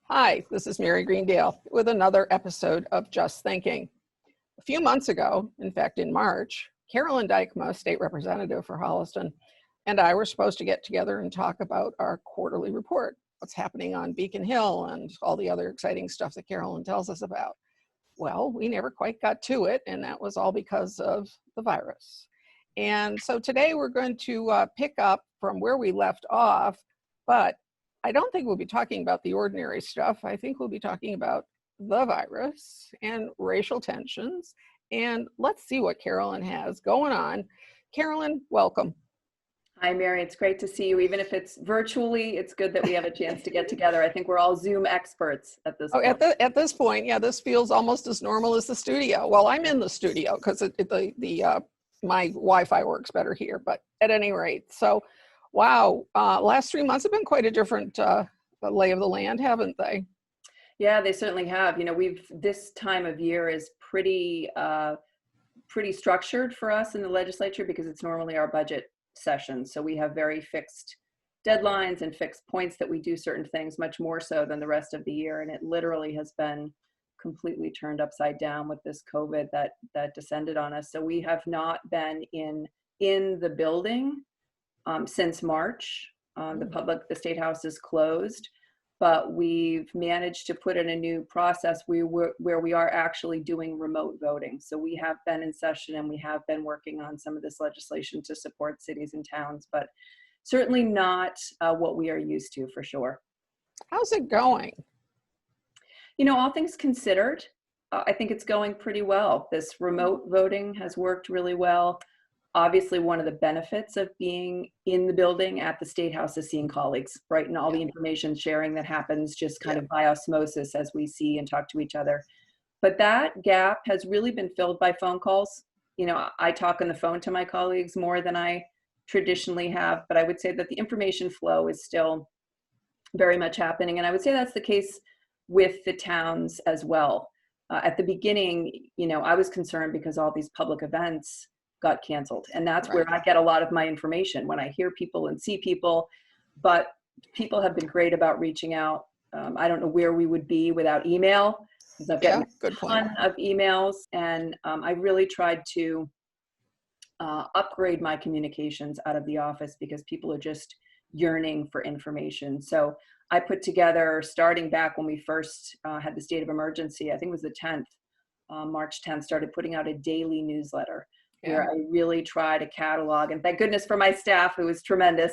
Hi, this is Mary Greendale with another episode of Just Thinking. A few months ago, in fact in March, Carolyn Dykema, state representative for Holliston, and I were supposed to get together and talk about our quarterly report, what's happening on Beacon Hill and all the other exciting stuff that Carolyn tells us about. Well, we never quite got to it, and that was all because of the virus. And so today we're going to pick up from where we left off, but I don't think we'll be talking about the ordinary stuff. I think we'll be talking about the virus and racial tensions. And let's see what Carolyn has going on. Carolyn, welcome. Hi, Mary. It's great to see you. Even if it's virtually, it's good that we have a chance to get together. I think we're all Zoom experts at this point. At this point, yeah, this feels almost as normal as the studio. Well, I'm in the studio because my Wi-Fi works better here. But at any rate, so wow, last 3 months have been quite a different lay of the land, haven't they? Yeah, they certainly have. You know, this time of year is pretty structured for us in the legislature because it's normally our budget session. So we have very fixed deadlines and fixed points that we do certain things, much more so than the rest of the year. And it literally has been completely turned upside down with this COVID that descended on us. So we have not been in the building since March. The State House is closed, but we've managed to put in a new process where we are actually doing remote voting. So we have been in session and we have been working on some of this legislation to support cities and towns, but certainly not what we are used to, for sure. How's it going? You know, all things considered, I think it's going pretty well. This remote voting has worked really well. Obviously, one of the benefits of being in the building at the State House is seeing colleagues, right? And all the information sharing that happens just kind of by osmosis as we see and talk to each other. But that gap has really been filled by phone calls. You know, I talk on the phone to my colleagues more than I traditionally have, but I would say that the information flow is still very much happening. And I would say that's the case with the towns as well. At the beginning, you know, I was concerned because all these public events got canceled. And that's where I get a lot of my information, when I hear people and see people. But people have been great about reaching out. I don't know where we would be without email, because I've gotten a ton of emails. And I really tried to upgrade my communications out of the office because people are just yearning for information. So I put together, starting back when we first had the state of emergency, I think it was the 10th, March 10th, started putting out a daily newsletter where I really try to catalog, and thank goodness for my staff, who is tremendous,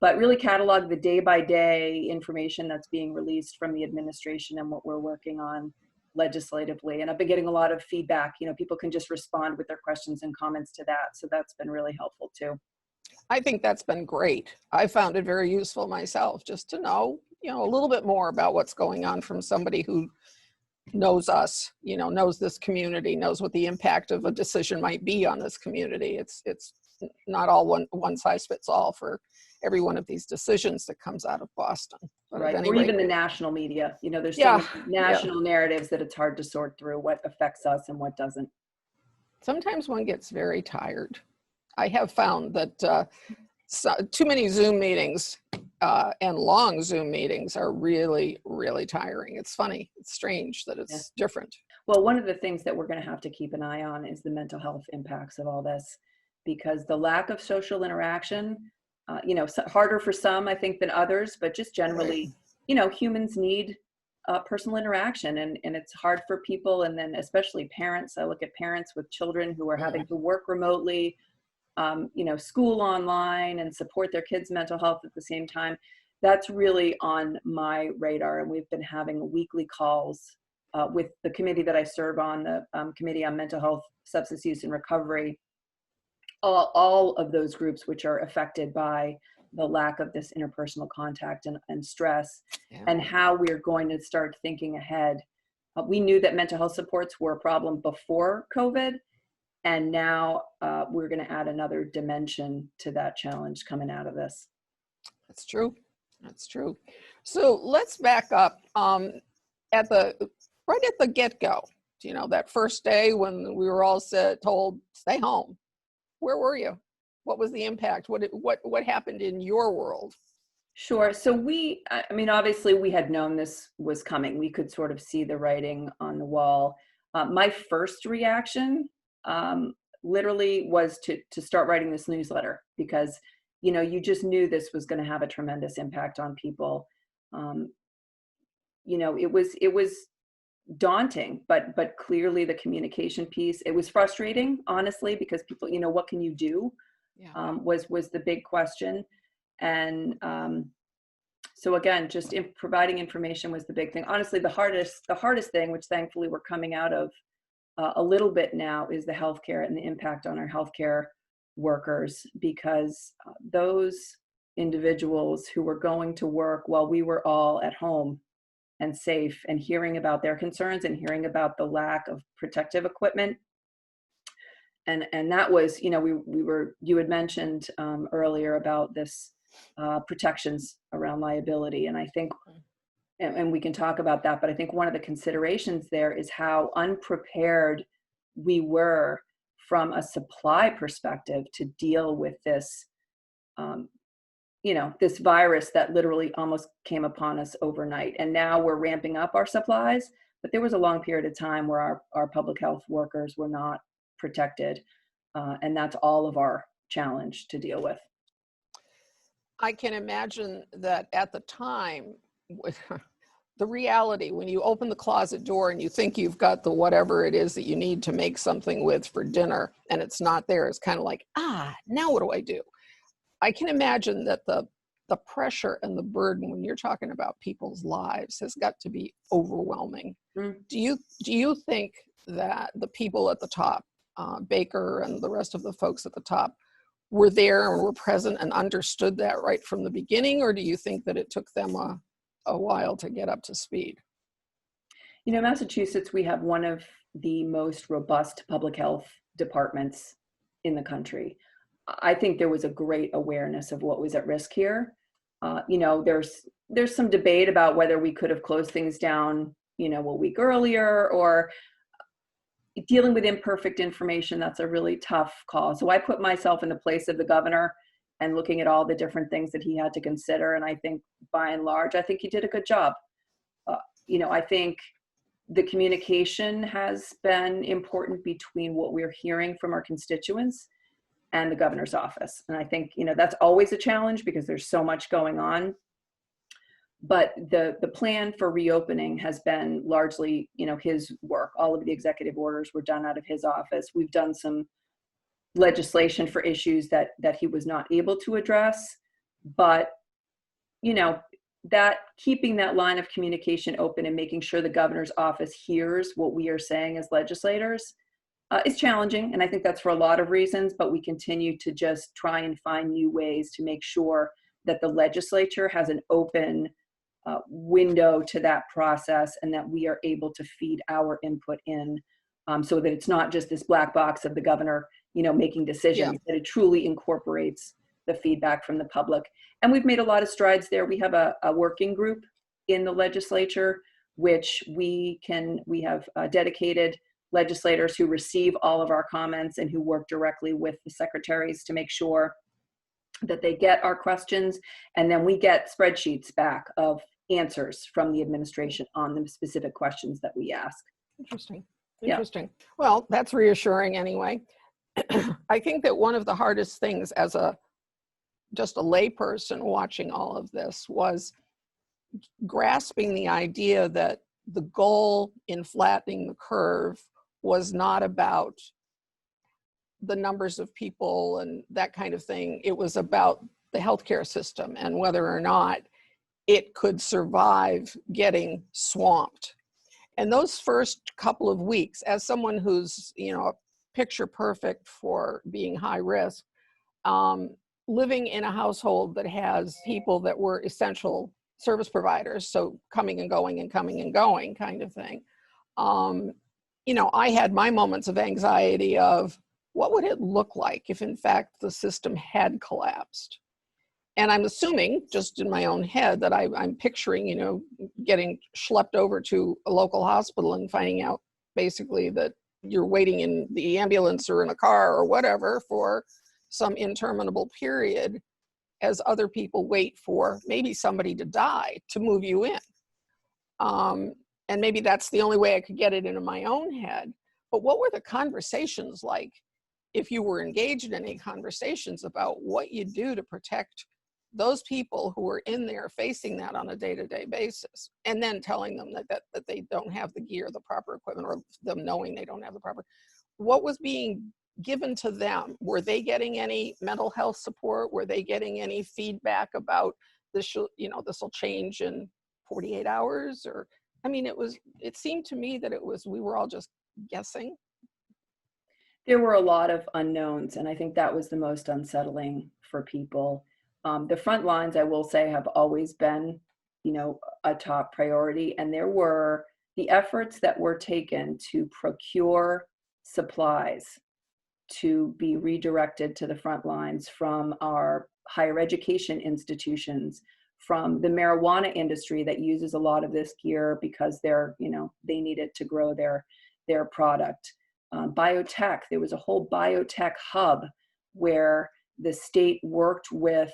but really catalog the day-by-day information that's being released from the administration and what we're working on legislatively. And I've been getting a lot of feedback. You know, people can just respond with their questions and comments to that. So that's been really helpful too. I think that's been great. I found it very useful myself, just to know, you know, a little bit more about what's going on from somebody who knows us, you know, knows this community, knows what the impact of a decision might be on this community. It's not all one size fits all for every one of these decisions that comes out of Boston. But right, or even the national media. You know, there's so many national narratives that it's hard to sort through what affects us and what doesn't. Sometimes one gets very tired. I have found that too many Zoom meetings and long Zoom meetings are really, really tiring. It's funny. It's strange that it's different. Well, one of the things that we're going to have to keep an eye on is the mental health impacts of all this, because the lack of social interaction, you know, harder for some, I think, than others, but just generally, you know, humans need personal interaction, and it's hard for people. And then especially parents. I look at parents with children who are having to work remotely, you know, school online, and support their kids' mental health at the same time. That's really on my radar. And we've been having weekly calls with the committee that I serve on, the Committee on Mental Health, Substance Use and Recovery, all of those groups which are affected by the lack of this interpersonal contact and stress, and how we're going to start thinking ahead. We knew that mental health supports were a problem before COVID. And now we're going to add another dimension to that challenge coming out of this. That's true. That's true. So let's back up right at the get-go. You know, that first day when we were all told stay home. Where were you? What was the impact? What happened in your world? Sure. So I mean, obviously we had known this was coming. We could sort of see the writing on the wall. My first reaction literally was to start writing this newsletter because, you just knew this was going to have a tremendous impact on people. Um, it was daunting, but clearly the communication piece, it was frustrating, honestly, because people, what can you do? Yeah. Was the big question. And so again, just providing information was the big thing. Honestly, the hardest thing, which thankfully we're coming out of a little bit now, is the healthcare and the impact on our healthcare workers, because those individuals who were going to work while we were all at home and safe, and hearing about their concerns and hearing about the lack of protective equipment. And that was, you had mentioned earlier about this protections around liability. And I think, and we can talk about that, but I think one of the considerations there is how unprepared we were from a supply perspective to deal with this, this virus that literally almost came upon us overnight. And now we're ramping up our supplies, but there was a long period of time where our public health workers were not protected. And that's all of our challenge to deal with. I can imagine that at the time, the reality, when you open the closet door and you think you've got the whatever it is that you need to make something with for dinner and it's not there, it's kind of like, now what do I do? I can imagine that the pressure and the burden when you're talking about people's lives has got to be overwhelming. Mm. Do you think that the people at the top, Baker and the rest of the folks at the top, were there and were present and understood that right from the beginning, or do you think that it took them a while to get up to speed? Massachusetts, we have one of the most robust public health departments in the country. I think there was a great awareness of what was at risk here. There's some debate about whether we could have closed things down, a week earlier, or dealing with imperfect information. That's a really tough call. So I put myself in the place of the governor and looking at all the different things that he had to consider. And I think by and large, I think he did a good job. I think the communication has been important between what we're hearing from our constituents and the governor's office. And I think, that's always a challenge because there's so much going on. But the plan for reopening has been largely, his work. All of the executive orders were done out of his office. We've done some legislation for issues that he was not able to address. But, that keeping that line of communication open and making sure the governor's office hears what we are saying as legislators is challenging. And I think that's for a lot of reasons, but we continue to just try and find new ways to make sure that the legislature has an open window to that process, and that we are able to feed our input in, so that it's not just this black box of the governor, making decisions, that it truly incorporates the feedback from the public. And we've made a lot of strides there. We have a working group in the legislature, which we have dedicated legislators who receive all of our comments and who work directly with the secretaries to make sure that they get our questions. And then we get spreadsheets back of answers from the administration on the specific questions that we ask. Interesting. Yeah. Well, that's reassuring anyway. I think that one of the hardest things as just a layperson watching all of this was grasping the idea that the goal in flattening the curve was not about the numbers of people and that kind of thing. It was about the healthcare system and whether or not it could survive getting swamped. And those first couple of weeks, as someone who's, picture perfect for being high risk, living in a household that has people that were essential service providers, so coming and going and coming and going kind of thing. I had my moments of anxiety of what would it look like if in fact the system had collapsed? And I'm assuming, just in my own head, that I'm picturing, getting schlepped over to a local hospital and finding out basically that you're waiting in the ambulance or in a car or whatever for some interminable period. as other people wait for maybe somebody to die to move you in. And maybe that's the only way I could get it into my own head. But what were the conversations like, if you were engaged in any conversations about what you do to protect those people who are in there facing that on a day-to-day basis, and then telling them that they don't have the gear, the proper equipment, or them knowing they don't have the proper, what was being given to them? Were they getting any mental health support? Were they getting any feedback about this will change in 48 hours? Or, I mean, it seemed to me that we were all just guessing. There were a lot of unknowns, and I think that was the most unsettling for people. The front lines, I will say, have always been, a top priority. And there were the efforts that were taken to procure supplies to be redirected to the front lines from our higher education institutions, from the marijuana industry that uses a lot of this gear because they need it to grow their product. Biotech, there was a whole biotech hub where the state worked with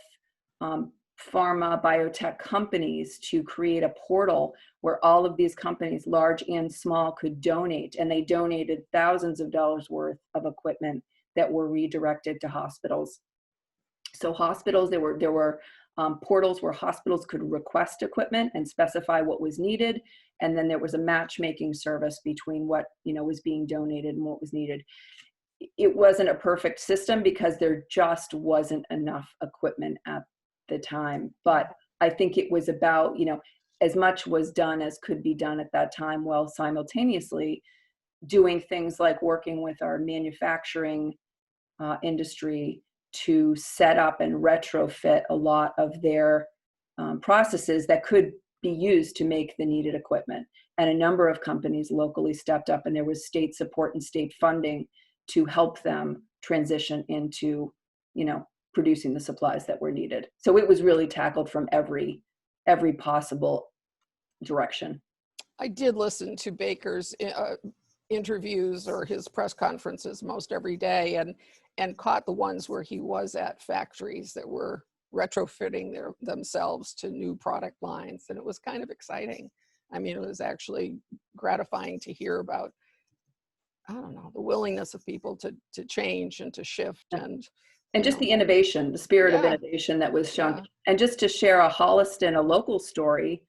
pharma biotech companies to create a portal where all of these companies, large and small, could donate. And they donated thousands of dollars worth of equipment that were redirected to hospitals. So hospitals, there were portals where hospitals could request equipment and specify what was needed. And then there was a matchmaking service between what was being donated and what was needed. It wasn't a perfect system because there just wasn't enough equipment at the time. But I think it was about, as much was done as could be done at that time, while simultaneously doing things like working with our manufacturing industry to set up and retrofit a lot of their processes that could be used to make the needed equipment. And a number of companies locally stepped up, and there was state support and state funding to help them transition into, producing the supplies that were needed. So it was really tackled from every possible direction. I did listen to Baker's interviews or his press conferences most every day, and caught the ones where he was at factories that were retrofitting themselves to new product lines. And it was kind of exciting. I mean, it was actually gratifying to hear about, I don't know, the willingness of people to change and to shift. And just the innovation, the spirit of innovation that was shown. Yeah. And just to share a Holliston, a local story,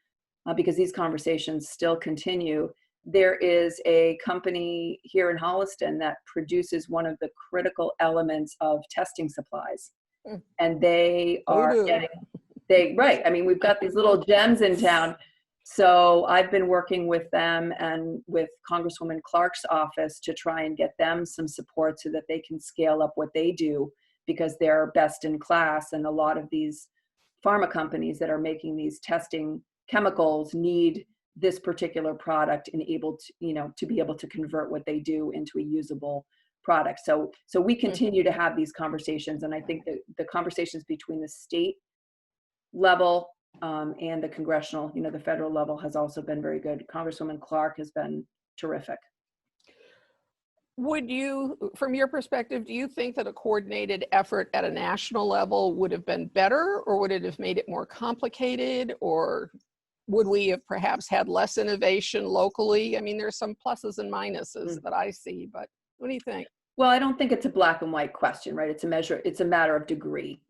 because these conversations still continue, there is a company here in Holliston that produces one of the critical elements of testing supplies. And they are right. I mean, we've got these little gems in town. So I've been working with them and with Congresswoman Clark's office to try and get them some support so that they can scale up what they do, because they're best in class. And a lot of these pharma companies that are making these testing chemicals need this particular product and able to, to be able to convert what they do into a usable product. So we continue to have these conversations. And I think that the conversations between the state level and the congressional, the federal level has also been very good. Congresswoman Clark has been terrific. Would you, from your perspective, do you think that a coordinated effort at a national level would have been better, or would it have made it more complicated, or would we have perhaps had less innovation locally? I mean, there's some pluses and minuses that I see, but what do you think? Well, I don't think it's a black and white question, right? It's a matter of degree.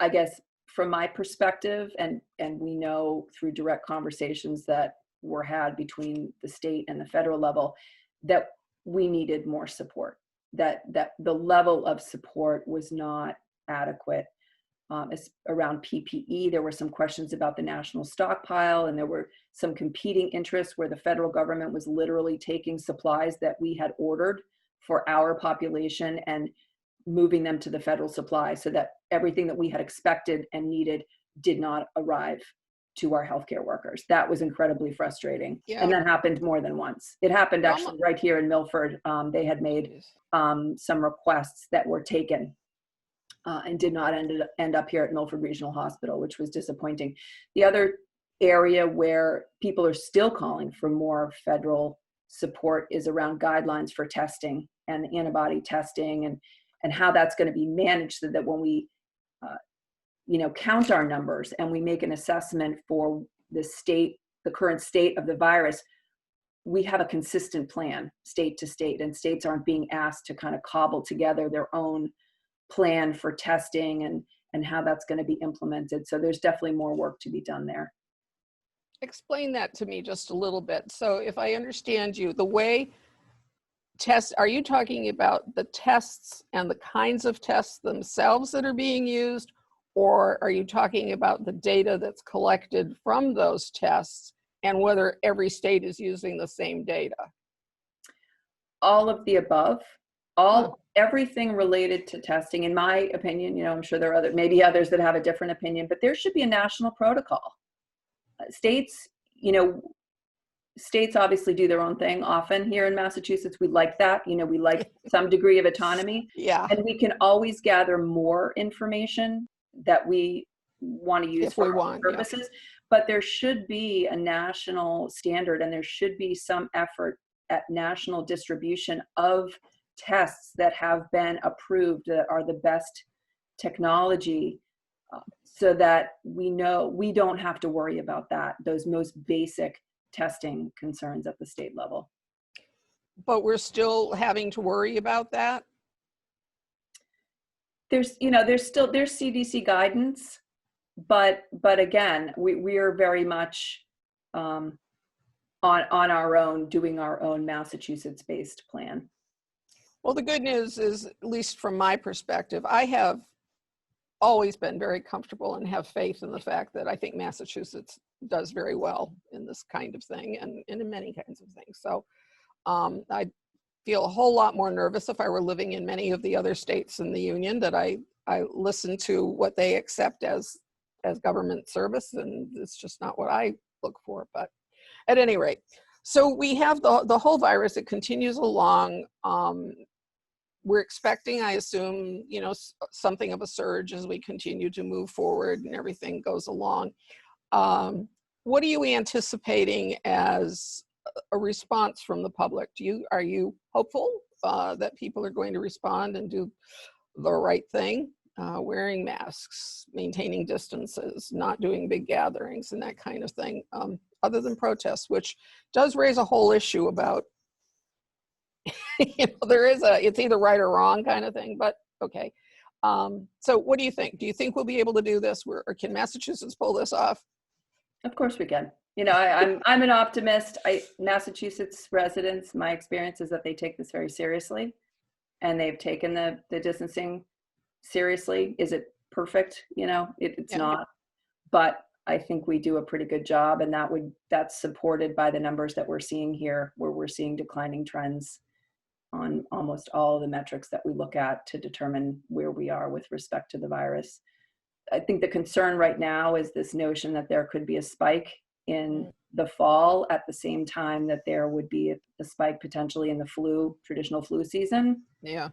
I guess from my perspective, and we know through direct conversations that were had between the state and the federal level, that we needed more support, that the level of support was not adequate. Around PPE, there were some questions about the national stockpile, and there were some competing interests where the federal government was literally taking supplies that we had ordered for our population and moving them to the federal supply, so that everything that we had expected and needed did not arrive to our healthcare workers. That was incredibly frustrating. Yeah. And that happened more than once. It happened actually right here in Milford. They had made some requests that were taken and did not end up here at Milford Regional Hospital, which was disappointing. The other area where people are still calling for more federal support is around guidelines for testing and antibody testing, and how that's going to be managed, so that when we count our numbers and we make an assessment for the current state of the virus, we have a consistent plan state to state, and states aren't being asked to kind of cobble together their own plan for testing and how that's going to be implemented. So there's definitely more work to be done there. Explain that to me just a little bit. So if I understand you, the way are you talking about the tests and the kinds of tests themselves that are being used, or are you talking about the data that's collected from those tests and whether every state is using the same data? All of the above. Everything related to testing, in my opinion. I'm sure there are maybe others that have a different opinion, but there should be a national protocol. States obviously do their own thing often. Here in Massachusetts, we like that. We like some degree of autonomy. Yeah. And we can always gather more information that we want to use for our purposes. Yeah. But there should be a national standard, and there should be some effort at national distribution of tests that have been approved, that are the best technology, so that we know we don't have to worry about those most basic testing concerns at the state level. But we're still having to worry about that? There's CDC guidance, but again, we are very much on our own, doing our own Massachusetts-based plan. Well, the good news is, at least from my perspective, I have always been very comfortable and have faith in the fact that I think Massachusetts does very well in this kind of thing and in many kinds of things. So I'd feel a whole lot more nervous if I were living in many of the other states in the union, that I listen to what they accept as government service, and it's just not what I look for. But at any rate, so we have the whole virus. It continues along. We're expecting, I assume, something of a surge as we continue to move forward and everything goes along. What are you anticipating as a response from the public? Are you hopeful that people are going to respond and do the right thing? Wearing masks, maintaining distances, not doing big gatherings and that kind of thing, other than protests, which does raise a whole issue about, it's either right or wrong kind of thing, but okay. So what do you think? Do you think we'll be able to do this? Or can Massachusetts pull this off? Of course we can. I'm an optimist. Massachusetts residents, my experience is that they take this very seriously, and they've taken the distancing seriously. Is it perfect? It's not, but I think we do a pretty good job, and that's supported by the numbers that we're seeing here, where we're seeing declining trends on almost all of the metrics that we look at to determine where we are with respect to the virus. I think the concern right now is this notion that there could be a spike in the fall at the same time that there would be a spike potentially in the traditional flu season. Yeah.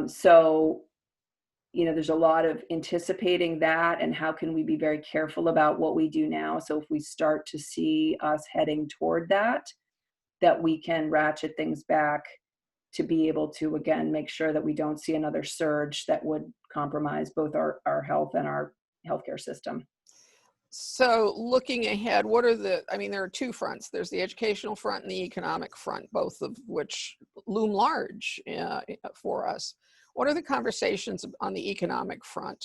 So, there's a lot of anticipating that, and how can we be very careful about what we do now. So if we start to see us heading toward that we can ratchet things back to be able to, again, make sure that we don't see another surge that would compromise both our health and our healthcare system. So looking ahead, there are two fronts. There's the educational front and the economic front, both of which loom large for us. What are the conversations on the economic front?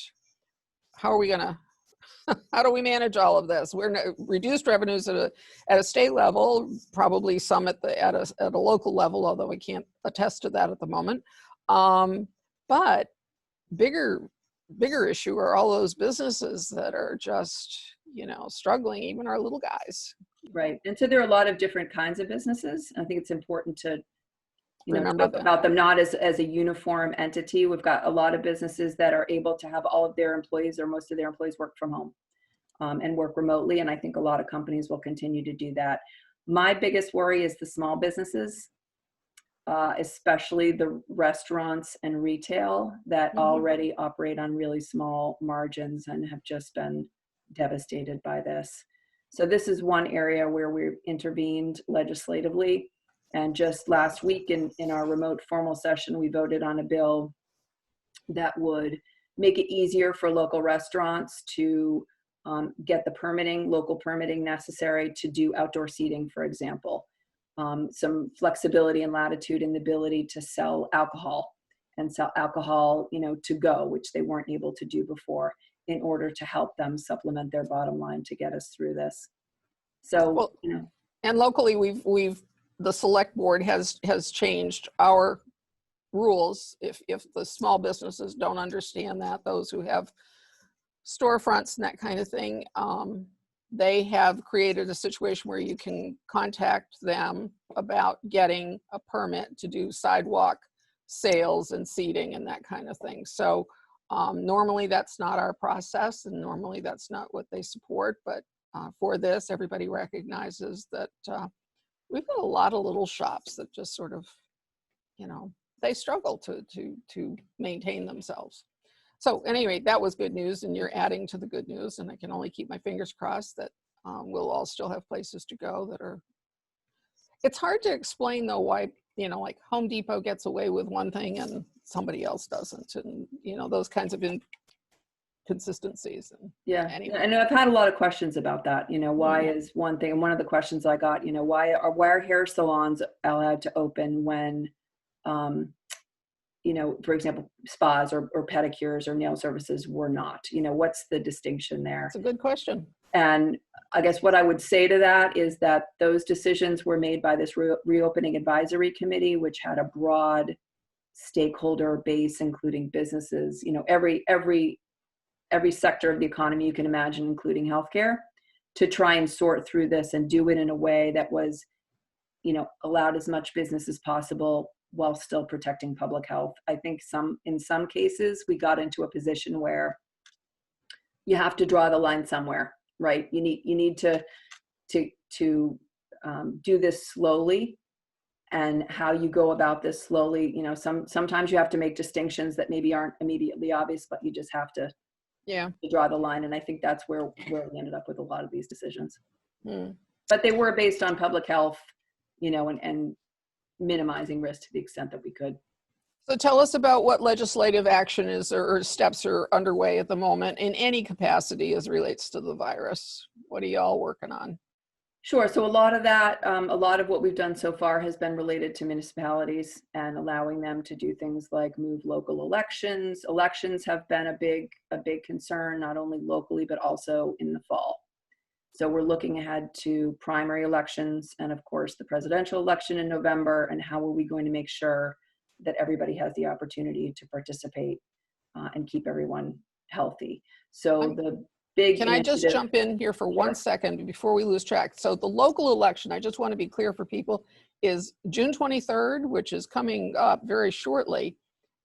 How do we manage all of this? We're reduced revenues at a state level, probably some at a local level, although I can't attest to that at the moment. But bigger issue are all those businesses that are just, struggling, even our little guys. Right. And so there are a lot of different kinds of businesses. I think it's important to remember talk about them not as a uniform entity. We've got a lot of businesses that are able to have all of their employees, or most of their employees, work from home and work remotely. And I think a lot of companies will continue to do that. My biggest worry is the small businesses, especially the restaurants and retail that already operate on really small margins and have just been devastated by this. So this is one area where we've intervened legislatively. And just last week in our remote formal session, we voted on a bill that would make it easier for local restaurants to get the local permitting necessary to do outdoor seating, for example. Some flexibility and latitude in the ability to sell alcohol to go, which they weren't able to do before, in order to help them supplement their bottom line to get us through this. So, Well, and locally, the select board has changed our rules. If the small businesses don't understand that, those who have storefronts and that kind of thing, they have created a situation where you can contact them about getting a permit to do sidewalk sales and seating and that kind of thing. So normally that's not our process, and normally that's not what they support, but for this, everybody recognizes that we've got a lot of little shops that just sort of, they struggle to maintain themselves. So anyway, that was good news, and you're adding to the good news, and I can only keep my fingers crossed that we'll all still have places to go that are. It's hard to explain though why, like Home Depot gets away with one thing and somebody else doesn't, and those kinds of inconsistencies. And yeah, anyway. I know I've had a lot of questions about that. Why is one thing, and one of the questions I got, why are hair salons allowed to open when for example, spas or pedicures or nail services were not? What's the distinction there? That's a good question. And I guess what I would say to that is that those decisions were made by this reopening advisory committee, which had a broad stakeholder base, including businesses, every sector of the economy you can imagine, including healthcare, to try and sort through this and do it in a way that was, allowed as much business as possible while still protecting public health. I think in some cases we got into a position where you have to draw the line somewhere, right? You need to do this slowly, and how you go about this slowly. Sometimes you have to make distinctions that maybe aren't immediately obvious, but you just have to draw the line. And I think that's where we ended up with a lot of these decisions. But they were based on public health, and minimizing risk to the extent that we could. So tell us about what legislative action is or steps are underway at the moment in any capacity as relates to the virus. What are y'all working on? Sure. So a lot of what we've done so far has been related to municipalities and allowing them to do things like move local elections. Elections have been a big concern, not only locally, but also in the fall. So we're looking ahead to primary elections and, of course, the presidential election in November, and how are we going to make sure that everybody has the opportunity to participate and keep everyone healthy. So the big Can I just jump in here for 1 second before we lose track? So the local election, I just want to be clear for people, is June 23rd, which is coming up very shortly,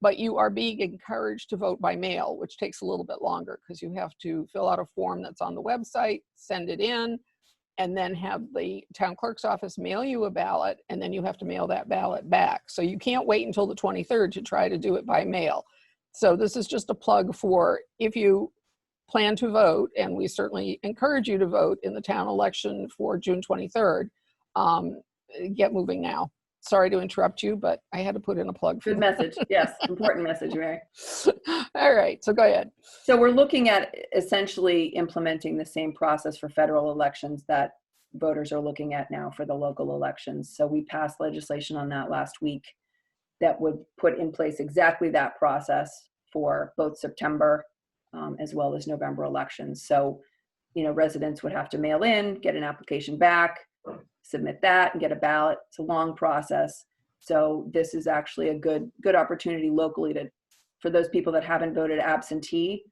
but you are being encouraged to vote by mail, which takes a little bit longer because you have to fill out a form that's on the website, send it in, and then have the town clerk's office mail you a ballot, and then you have to mail that ballot back. So you can't wait until the 23rd to try to do it by mail. So this is just a plug for if you plan to vote, and we certainly encourage you to vote in the town election for June 23rd, get moving now. Sorry to interrupt you, but I had to put in a plug. Good message. Yes, important message, Mary. All right, so go ahead. So we're looking at essentially implementing the same process for federal elections that voters are looking at now for the local elections. So we passed legislation on that last week that would put in place exactly that process for both September as well as November elections. So, residents would have to mail in, get an application back, submit that, and get a ballot. It's a long process. So this is actually a good opportunity locally for those people that haven't voted absentee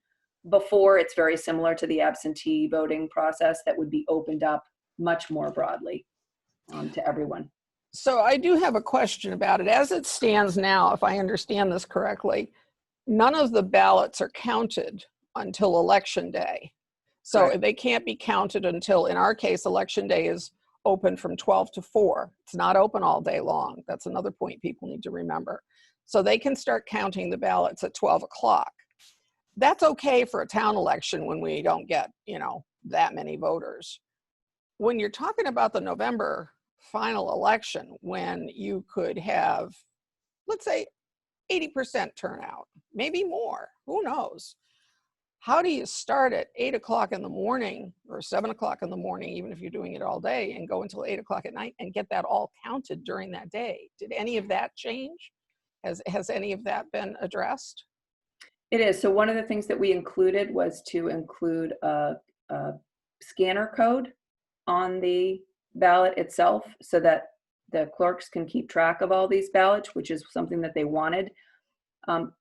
before. It's very similar to the absentee voting process that would be opened up much more broadly to everyone. So I do have a question about it. As it stands now, if I understand this correctly, none of the ballots are counted until election day. So Correct. They can't be counted until, in our case, election day is open from 12 to 4. It's not open all day long. That's another point people need to remember. So they can start counting the ballots at 12 o'clock. That's okay for a town election when we don't get, that many voters. When you're talking about the November final election, when you could have, let's say, 80% turnout, maybe more, who knows? How do you start at 8 o'clock in the morning or 7 o'clock in the morning, even if you're doing it all day, and go until 8 o'clock at night and get that all counted during that day? Did any of that change? Has any of that been addressed? It is. So one of the things that we included was to include a scanner code on the ballot itself so that the clerks can keep track of all these ballots, which is something that they wanted.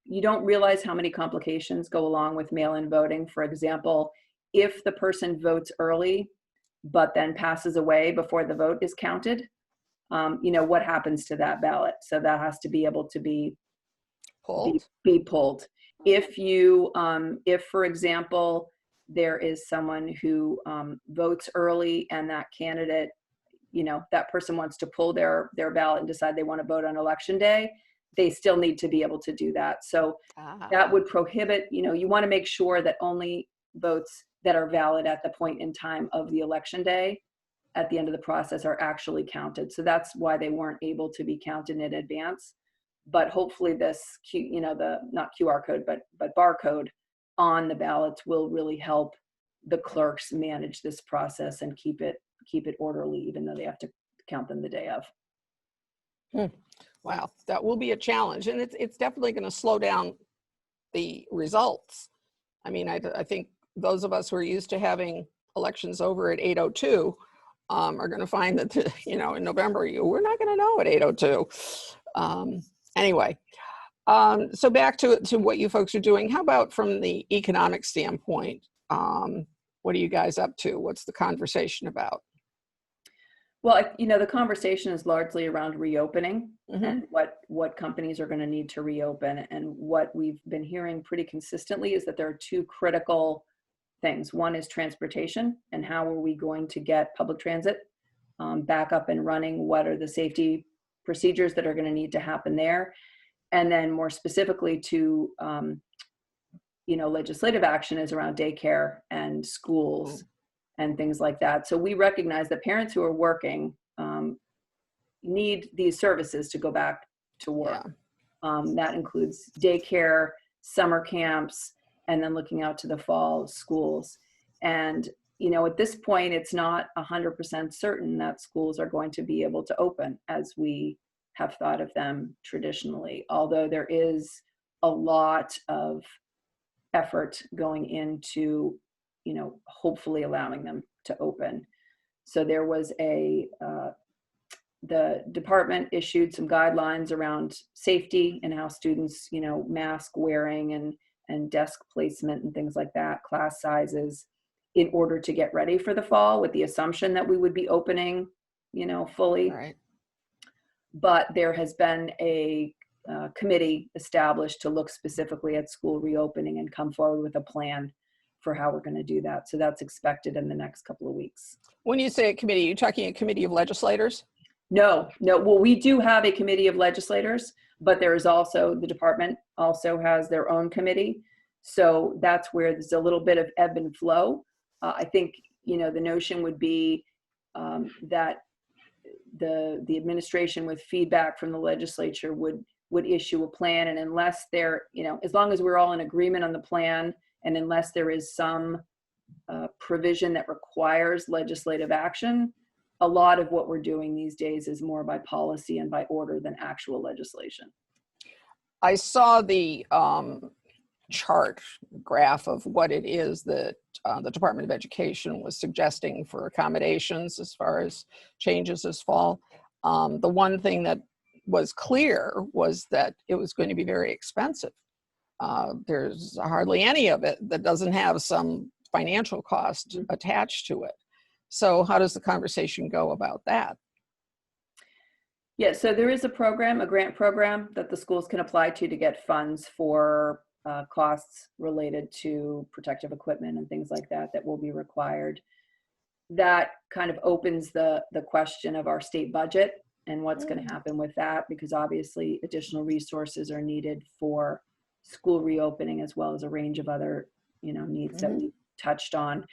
You don't realize how many complications go along with mail-in voting. For example, if the person votes early, but then passes away before the vote is counted, what happens to that ballot? So that has to be able to be pulled. If for example, there is someone who votes early and that candidate, that person wants to pull their ballot and decide they want to vote on election day, they still need to be able to do that. So that would prohibit, you want to make sure that only votes that are valid at the point in time of the election day at the end of the process are actually counted. So that's why they weren't able to be counted in advance. But hopefully this, the not QR code, but barcode on the ballots will really help the clerks manage this process and keep it orderly, even though they have to count them the day of. Wow, that will be a challenge, and it's definitely going to slow down the results. I mean, I think those of us who are used to having elections over at 8:02 are going to find that in November we're not going to know at 8:02. Anyway, so back to what you folks are doing. How about from the economic standpoint? What are you guys up to? What's the conversation about? Well, the conversation is largely around reopening and what companies are going to need to reopen. And what we've been hearing pretty consistently is that there are two critical things. One is transportation, and how are we going to get public transit back up and running? What are the safety procedures that are going to need to happen there? And then more specifically to, legislative action is around daycare and schools and things like that. So we recognize that parents who are working need these services to go back to work. Yeah. That includes daycare, summer camps, and then looking out to the fall schools. And, at this point, it's not 100% certain that schools are going to be able to open as we have thought of them traditionally, although there is a lot of effort going into hopefully allowing them to open. So there was the department issued some guidelines around safety and how students, mask wearing and desk placement and things like that, class sizes, in order to get ready for the fall, with the assumption that we would be opening, fully. Right. But there has been a committee established to look specifically at school reopening and come forward with a plan for how we're going to do that. So that's expected in the next couple of weeks. When you say a committee, you're talking a committee of legislators? No. Well, we do have a committee of legislators, but there is also, the department also has their own committee. So that's where there's a little bit of ebb and flow. I think, the notion would be that the administration, with feedback from the legislature, would issue a plan. And unless they're, as long as we're all in agreement on the plan, and unless there is some provision that requires legislative action, a lot of what we're doing these days is more by policy and by order than actual legislation. I saw the chart graph of what it is that the Department of Education was suggesting for accommodations as far as changes this fall. The one thing that was clear was that it was going to be very expensive. There's hardly any of it that doesn't have some financial cost attached to it. So how does the conversation go about that? Yeah, so there is a grant program that the schools can apply to get funds for costs related to protective equipment and things like that will be required. That kind of opens the question of our state budget and what's going to happen with that, because obviously additional resources are needed for school reopening, as well as a range of other needs that we touched on.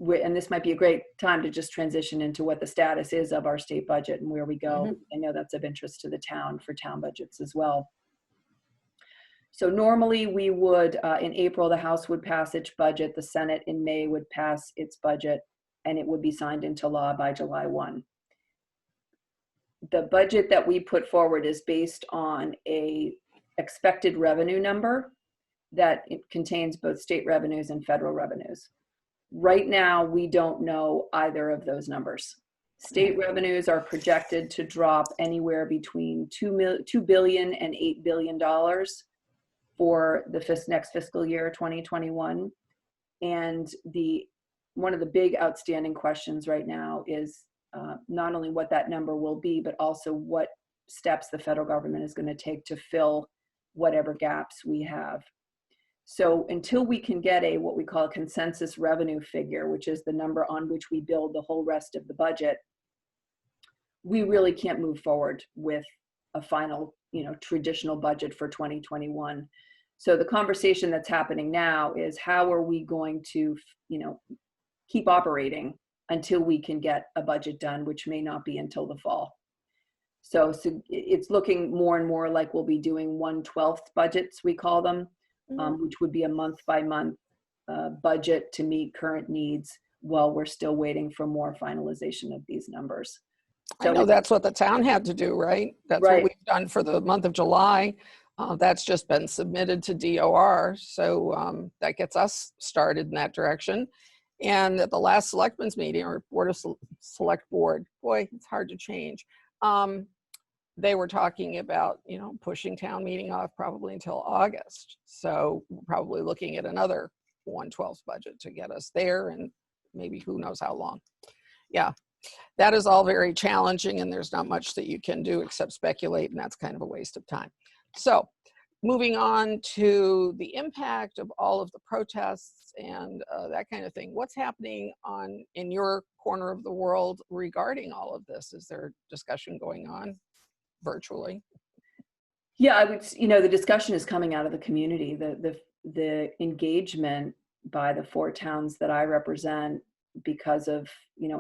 And this might be a great time to just transition into what the status is of our state budget and where we go. I know that's of interest to the town for town budgets as well. So normally we would, in April, the House would pass its budget, the Senate in May would pass its budget, and it would be signed into law by July 1. The budget that we put forward is based on a expected revenue number that it contains both state revenues and federal revenues. Right now, we don't know either of those numbers. State revenues are projected to drop anywhere between $2 billion and $8 billion for the next fiscal year, 2021. And one of the big outstanding questions right now is not only what that number will be, but also what steps the federal government is going to take to fill whatever gaps we have. So until we can get what we call a consensus revenue figure, which is the number on which we build the whole rest of the budget, we really can't move forward with a final, traditional budget for 2021. So the conversation that's happening now is how are we going to, keep operating until we can get a budget done, which may not be until the fall. So it's looking more and more like we'll be doing 1/12 budgets, we call them, which would be a month by month budget to meet current needs while we're still waiting for more finalization of these numbers. So I know that's what the town had to do, right? That's right. What we've done for the month of July. That's just been submitted to DOR. So that gets us started in that direction. And at the last selectmen's meeting, or Board of Select Board, boy, it's hard to change. They were talking about, pushing town meeting off probably until August. So we're probably looking at another 1/12 budget to get us there, and maybe who knows how long. Yeah, that is all very challenging, and there's not much that you can do except speculate, and that's kind of a waste of time. So moving on to the impact of all of the protests and that kind of thing. What's happening in your corner of the world regarding all of this? Is there discussion going on virtually? Yeah, I would, the discussion is coming out of the community. The engagement by the 4 towns that I represent because of,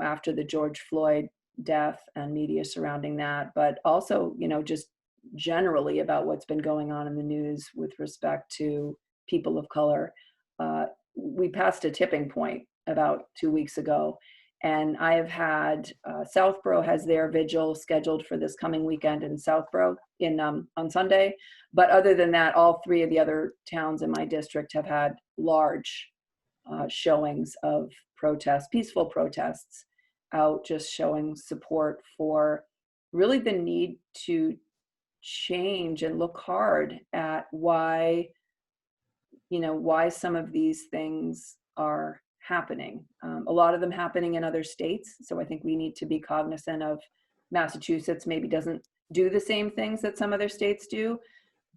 after the George Floyd death and media surrounding that, but also, just generally about what's been going on in the news with respect to people of color. We passed a tipping point about 2 weeks ago, and I have had Southborough has their vigil scheduled for this coming weekend in Southborough on Sunday. But other than that, all 3 of the other towns in my district have had large showings of protests, peaceful protests out, just showing support for really the need to change and look hard at why some of these things are happening. A lot of them happening in other states. So I think we need to be cognizant of Massachusetts maybe doesn't do the same things that some other states do.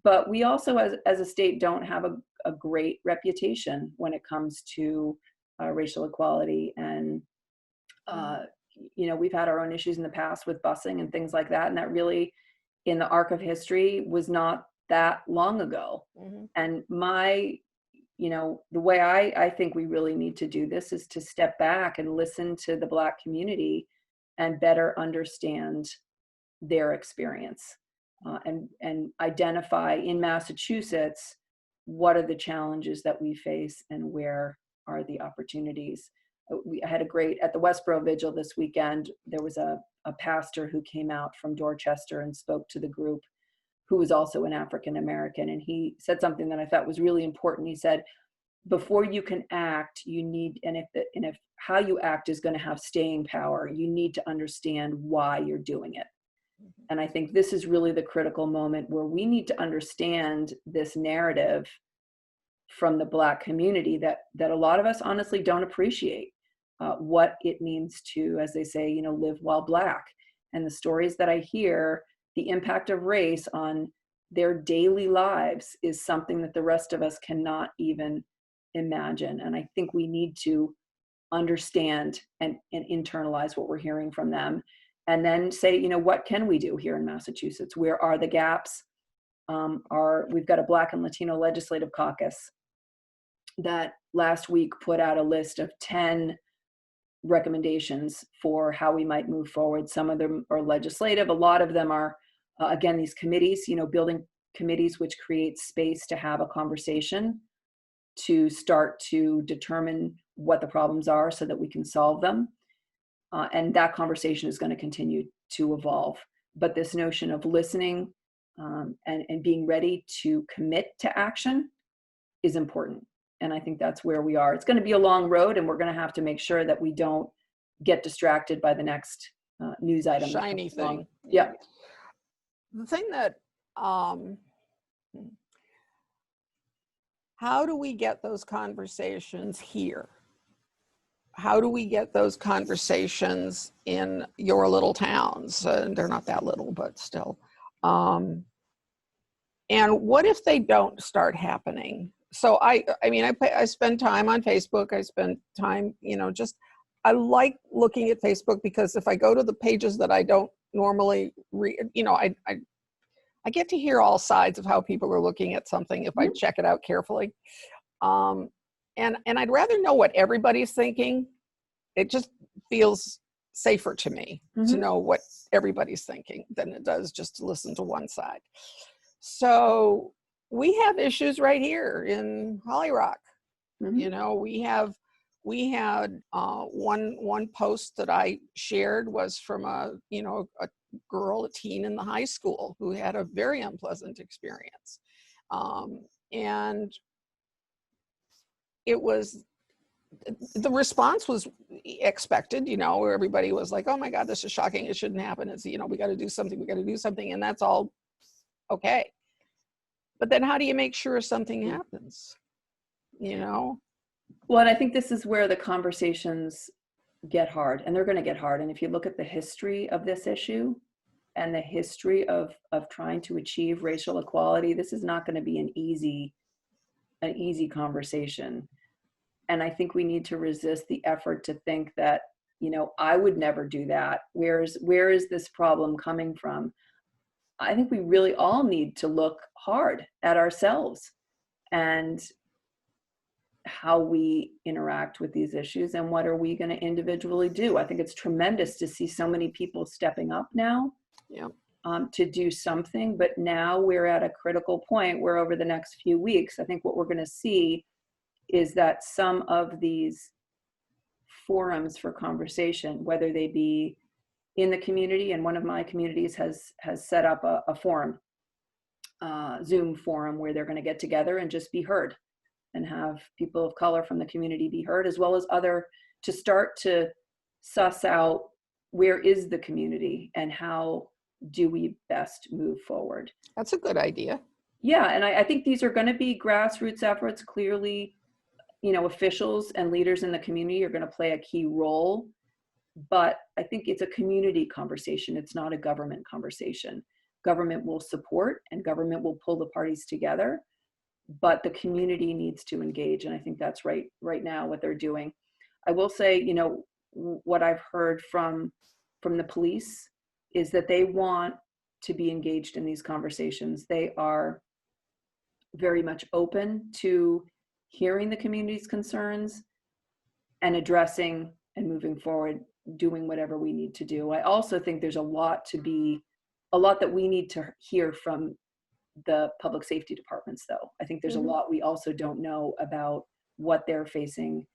But we also, as a state, don't have a great reputation when it comes to racial equality. And, we've had our own issues in the past with busing and things like that. And that really, in the arc of history, was not that long ago. Mm-hmm. And the way I think we really need to do this is to step back and listen to the Black community and better understand their experience and identify in Massachusetts what are the challenges that we face and where are the opportunities. I had at the Westboro Vigil this weekend, there was a pastor who came out from Dorchester and spoke to the group, who was also an African American. And he said something that I thought was really important. He said, before you can act, you need, and if how you act is going to have staying power, you need to understand why you're doing it. Mm-hmm. And I think this is really the critical moment where we need to understand this narrative from the Black community that a lot of us honestly don't appreciate what it means to, as they say, live while Black. And the stories that I hear, the impact of race on their daily lives is something that the rest of us cannot even imagine. And I think we need to understand and internalize what we're hearing from them, and then say, what can we do here in Massachusetts? Where are the gaps? We've got a Black and Latino Legislative Caucus that last week put out a list of 10 recommendations for how we might move forward. Some of them are legislative. A lot of them are, again, these committees, building committees, which creates space to have a conversation, to start to determine what the problems are so that we can solve them. And that conversation is going to continue to evolve. But this notion of listening and being ready to commit to action is important. And I think that's where we are. It's going to be a long road, and we're going to have to make sure that we don't get distracted by the next news item. Shiny thing. Yeah. The thing that, how do we get those conversations here? How do we get those conversations in your little towns? They're not that little, but still. And what if they don't start happening? So I spend time on Facebook. I spend time, I like looking at Facebook, because if I go to the pages that I don't normally read, I get to hear all sides of how people are looking at something if I check it out carefully. And I'd rather know what everybody's thinking. It just feels safer to me to know what everybody's thinking than it does just to listen to one side. So we have issues right here in Holly Rock. We had one post that I shared was from a girl, a teen in the high school, who had a very unpleasant experience. And the response was expected, where everybody was like, oh my God, this is shocking. It shouldn't happen. It's, we got to do something. And that's all okay. But then how do you make sure something happens? Well, and I think this is where the conversations get hard, and they're going to get hard. And if you look at the history of this issue and the history of trying to achieve racial equality, this is not going to be an easy conversation. And I think we need to resist the effort to think that, I would never do that. Where is this problem coming from? I think we really all need to look hard at ourselves and how we interact with these issues, and what are we going to individually do. I think it's tremendous to see so many people stepping up now to do something. But now we're at a critical point where over the next few weeks, I think what we're going to see is that some of these forums for conversation, whether they be in the community, and one of my communities has set up a forum, Zoom forum, where they're going to get together and just be heard, and have people of color from the community be heard, as well as to start to suss out where is the community and how do we best move forward. That's a good idea. Yeah, and I think these are going to be grassroots efforts. Clearly, officials and leaders in the community are going to play a key role. But I think it's a community conversation. It's not a government conversation. Government will support and government will pull the parties together, but the community needs to engage. And I think that's right now what they're doing. I will say, what I've heard from the police is that they want to be engaged in these conversations. They are very much open to hearing the community's concerns and addressing and moving forward, doing whatever we need to do. I also think there's a lot that we need to hear from the public safety departments, though. I think there's a lot we also don't know about what they're facing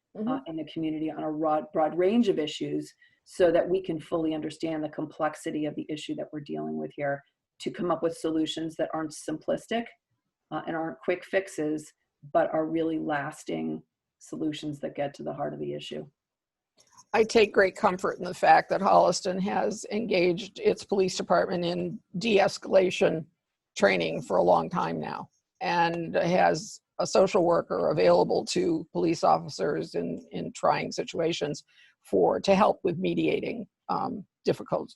in the community on a broad range of issues, so that we can fully understand the complexity of the issue that we're dealing with here, to come up with solutions that aren't simplistic and aren't quick fixes, but are really lasting solutions that get to the heart of the issue. I take great comfort in the fact that Holliston has engaged its police department in de-escalation training for a long time now, and has a social worker available to police officers in trying situations to help with mediating difficult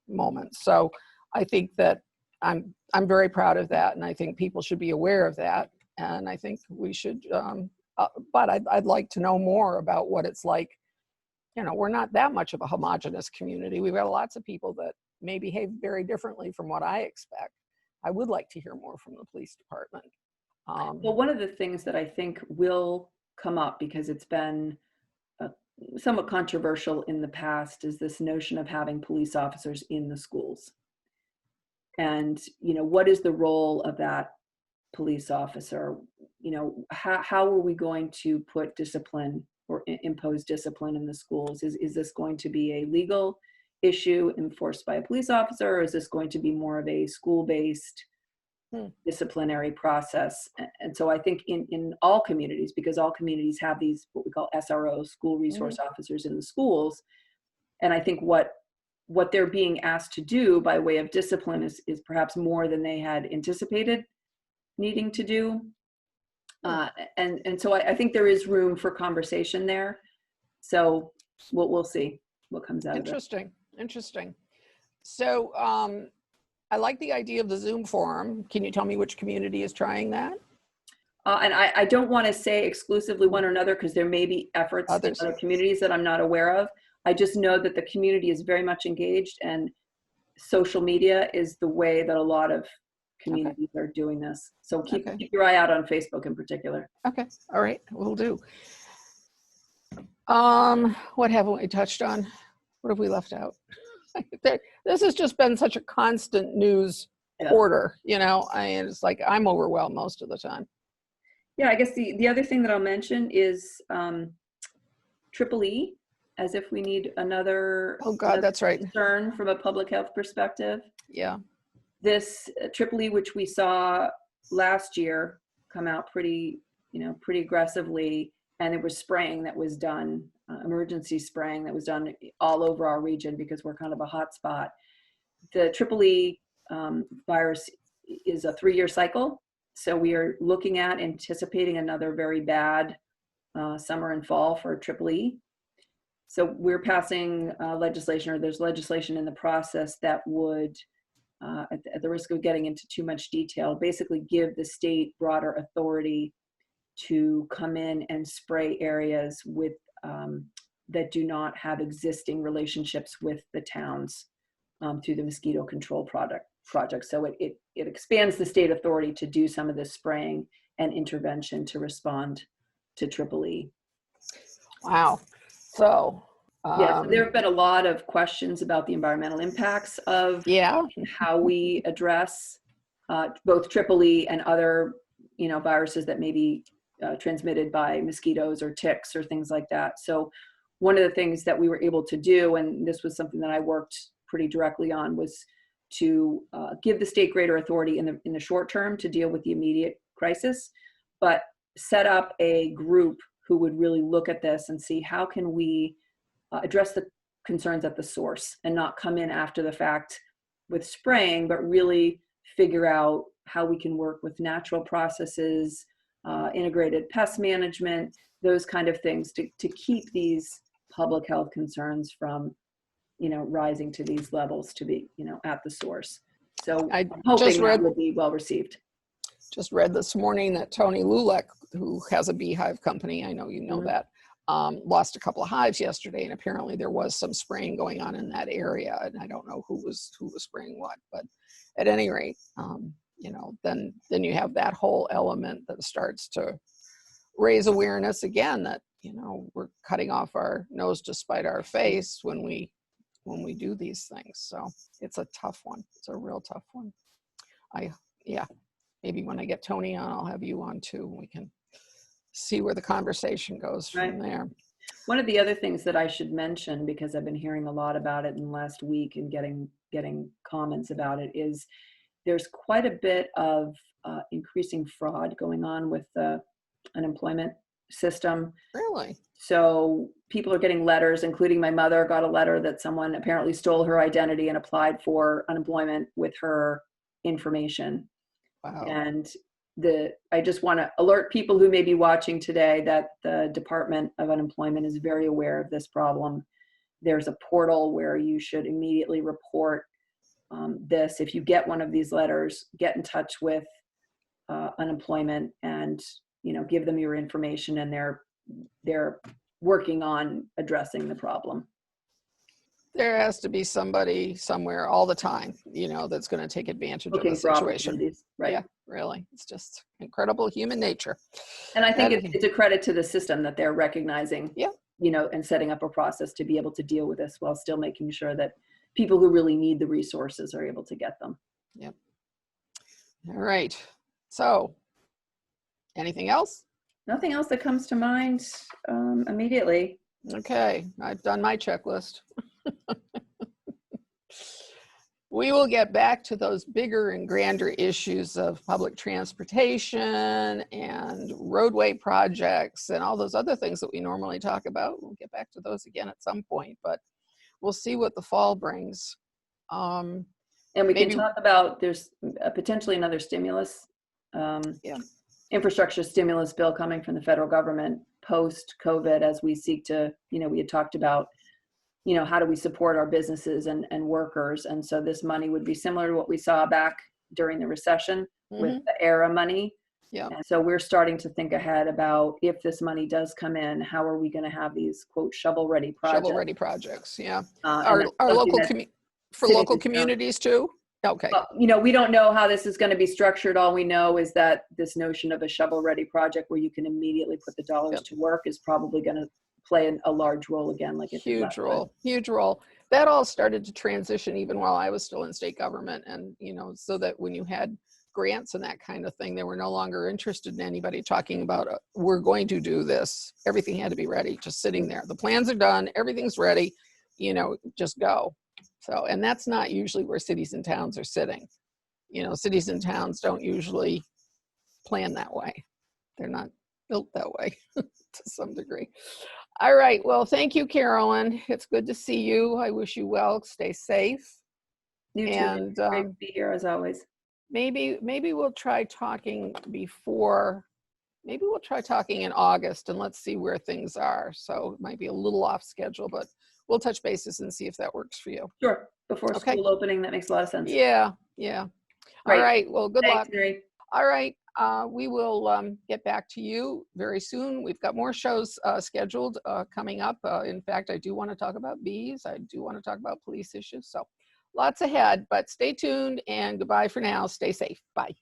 moments. So I think that I'm very proud of that, and I think people should be aware of that. And I think we should, but I'd like to know more about what it's like. We're not that much of a homogenous community. We've got lots of people that may behave very differently from what I expect. I would like to hear more from the police department. Well, one of the things that I think will come up, because it's been somewhat controversial in the past, is this notion of having police officers in the schools. And, what is the role of that police officer? How are we going to put discipline or impose discipline in the schools? Is this going to be a legal issue enforced by a police officer, or is this going to be more of a school-based disciplinary process? And so I think in all communities, because all communities have these, what we call SROs, school resource officers in the schools. And I think what they're being asked to do by way of discipline is perhaps more than they had anticipated needing to do. And so I think there is room for conversation there. So we'll see what comes out of it. Interesting. So I like the idea of the Zoom forum. Can you tell me which community is trying that? And I don't want to say exclusively one or another, because there may be efforts in other communities that I'm not aware of. I just know that the community is very much engaged, and social media is the way that a lot of communities are doing this. So keep your eye out on Facebook in particular. Okay. All right. We'll do. What haven't we touched on? What have we left out? This has just been such a constant news order, it's like I'm overwhelmed most of the time. Yeah, I guess the other thing that I'll mention is Triple E, as if we need another that's right, concern from a public health perspective. Yeah. This Triple E, which we saw last year come out pretty aggressively, and there was spraying that was done, emergency spraying that was done all over our region because we're kind of a hot spot. The Triple E virus is a 3-year cycle. So we are looking at anticipating another very bad summer and fall for Triple E. So we're passing legislation, or there's legislation in the process that would, at the risk of getting into too much detail, basically give the state broader authority to come in and spray areas with that do not have existing relationships with the towns through the mosquito control project. So it expands the state authority to do some of this spraying and intervention to respond to Triple E. Wow. So so there have been a lot of questions about the environmental impacts of how we address both Triple E and other viruses that may be transmitted by mosquitoes or ticks or things like that. So one of the things that we were able to do, and this was something that I worked pretty directly on, was to give the state greater authority in the short term to deal with the immediate crisis, but set up a group who would really look at this and see how can we address the concerns at the source and not come in after the fact with spraying, but really figure out how we can work with natural processes, integrated pest management, those kind of things to keep these public health concerns from rising to these levels, to be at the source. So I'm hoping that will be well received. Just read this morning that Tony Lulek, who has a beehive company, I know you know that, lost a couple of hives yesterday, and apparently there was some spraying going on in that area, and I don't know who was spraying what, but at any rate, then you have that whole element that starts to raise awareness again that we're cutting off our nose to spite our face when we do these things. So it's a tough one. It's a real tough one. Maybe when I get Tony on, I'll have you on too. We can see where the conversation goes from there. One of the other things that I should mention, because I've been hearing a lot about it in the last week and getting comments about it, is there's quite a bit of increasing fraud going on with the unemployment system. Really? So people are getting letters, including my mother got a letter that someone apparently stole her identity and applied for unemployment with her information. Wow. And I just want to alert people who may be watching today that the Department of Unemployment is very aware of this problem. There's a portal where you should immediately report this. If you get one of these letters, get in touch with unemployment and give them your information, and they're working on addressing the problem. There has to be somebody somewhere all the time, that's going to take advantage of the situation. Right. Yeah, really. It's just incredible human nature. And I think it's a credit to the system that they're recognizing, and setting up a process to be able to deal with this while still making sure that people who really need the resources are able to get them. Yep. All right. So, anything else? Nothing else that comes to mind immediately. Okay, I've done my checklist. We will get back to those bigger and grander issues of public transportation and roadway projects and all those other things that we normally talk about. We'll get back to those again at some point, but we'll see what the fall brings. And we Maybe, can talk about, there's potentially another stimulus, yeah, infrastructure stimulus bill coming from the federal government post-COVID, as we seek to, we had talked about, how do we support our businesses and workers? And so this money would be similar to what we saw back during the recession with the ERA money. yeah, And so we're starting to think ahead about, if this money does come in, how are we going to have these, quote, shovel-ready projects? shovel-ready projects, yeah. And Our local for cities local and towns- communities too? Okay. we don't know how this is going to be structured. All we know is that this notion of a shovel-ready project where you can immediately put the dollars to work is probably going to play a large role again, like it did last time. Huge role. That all started to transition even while I was still in state government, and so that when you had grants and that kind of thing, they were no longer interested in anybody talking about we're going to do this. Everything had to be ready, just sitting there. The plans are done, everything's ready, just go. So, and that's not usually where cities and towns are sitting. Cities and towns don't usually plan that way. They're not built that way to some degree. All right. Well, thank you, Carolyn. It's good to see you. I wish you well. Stay safe. You too. And great to be here as always. maybe we'll try talking maybe we'll try talking in August, and let's see where things are. So it might be a little off schedule, but we'll touch bases and see if that works for you. Sure. Before school opening, that makes a lot of sense. Yeah. Great. All right. Well, good luck. Mary. All right. We will get back to you very soon. We've got more shows scheduled coming up. In fact, I do want to talk about bees. I do want to talk about police issues. So lots ahead, but stay tuned and goodbye for now. Stay safe. Bye.